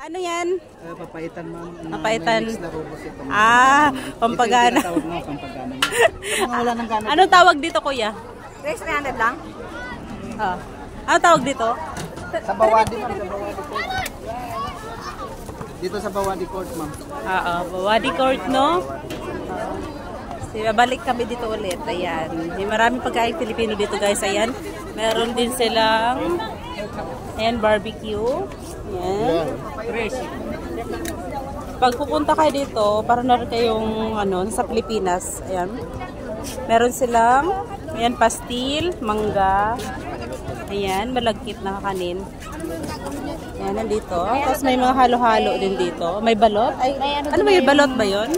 Ano yan? Papaitan, ma'am. Papaitan. Pampagana. Pampagana. Anong tawag dito, kuya? 300 lang? Anong tawag dito? Sa Bawadi, ma'am. Sa Bawadi Court. Dito sa Bawadi Court, ma'am. Bawadi Court, no? Balik kami dito ulit. Ayan. May maraming pagkain Pilipino dito, guys. Ayan. Meron din silang barbecue. Ayan. Pag pupunta kayo dito, para na rin kayong sa Pilipinas. Ayan. Meron silang pastil, mangga. Ayan, malagkit na kanin. Ayan, nandito. Tapos may mga halo-halo din dito. May balot. Ano ba yung balot ba yun?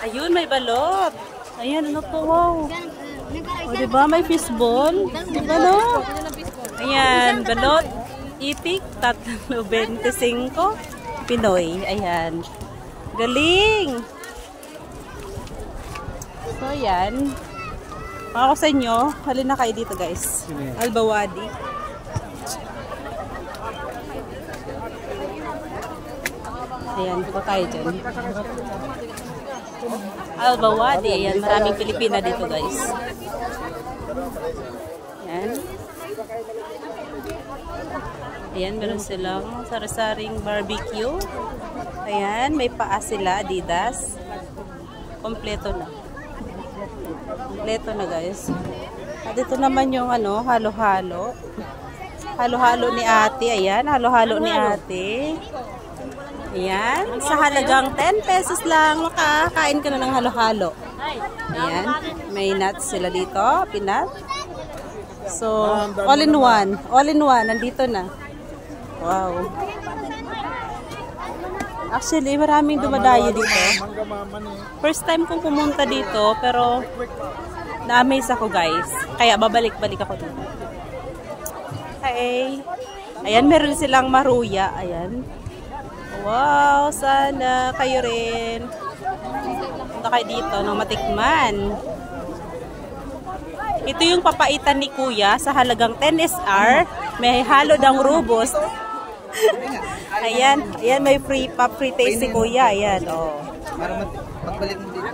Ayun, may balot. Ayan, ano to? Wow. O, diba? May fishball. Diba, no? Ayan, balot. Itik, 3.25 Pinoy. Ayan. Galing! So, ayan. Ako sa inyo, halina kayo dito, guys. Al-Bawadi. Ayan, dito tayo dyan. Al-Bawadi. Ayan, maraming Pilipina dito, guys. Ayan. Ayan, meron silang sari-saring barbecue. Ayan, may paa sila, Adidas. Kompleto na. Kompleto na, guys. At ito naman yung halo-halo. Halo-halo ni ate. Ayan, halo-halo ni ate. Ayan, sa halagang 10 pesos lang, makakain ka na ng halo-halo. Ayan, may nuts sila dito, peanut. So, all in one. All in one, nandito na. Wow. Actually, maraming dumadayo dito. First time kong pumunta dito, pero na-amaze ako, guys. Kaya babalik-balik ako dito. Okay. Ayan, meron silang maruya. Ayan. Wow, sana kayo rin. Punta kayo dito ng matikman. Ito yung papaitan ni Kuya sa halagang 10 SR. May halo ng rubos. Ayan, ayan, may free taste si Kuya. Ayan, oh. Para magbalik mo dito.